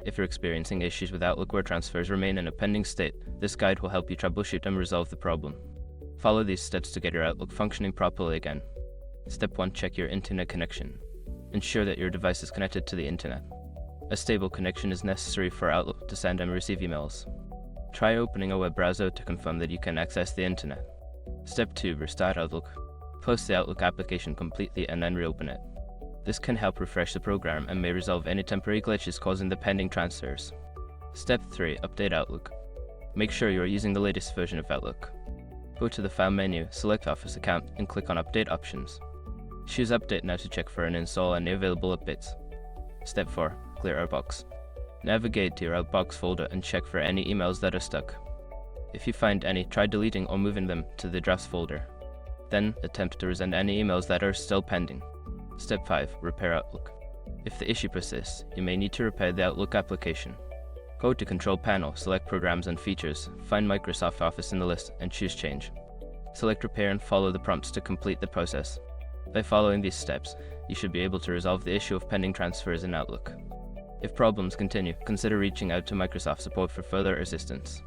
If you're experiencing issues with Outlook where transfers remain in a pending state, this guide will help you troubleshoot and resolve the problem. Follow these steps to get your Outlook functioning properly again. Step 1. Check your internet connection. Ensure that your device is connected to the internet. A stable connection is necessary for Outlook to send and receive emails. Try opening a web browser to confirm that you can access the internet. Step 2. Restart Outlook. Close the Outlook application completely and then reopen it. This can help refresh the program and may resolve any temporary glitches causing the pending transfers. Step 3. Update Outlook. Make sure you are using the latest version of Outlook. Go to the File menu, select Office Account, and click on Update Options. Choose Update now to check for and install any available updates. Step 4. Clear Outbox. Navigate to your Outbox folder and check for any emails that are stuck. If you find any, try deleting or moving them to the Drafts folder. Then, attempt to resend any emails that are still pending. Step 5. Repair Outlook. If the issue persists, you may need to repair the Outlook application. Go to Control Panel, select Programs and Features, find Microsoft Office in the list, and choose Change. Select Repair and follow the prompts to complete the process. By following these steps, you should be able to resolve the issue of pending transfers in Outlook. If problems continue, consider reaching out to Microsoft support for further assistance.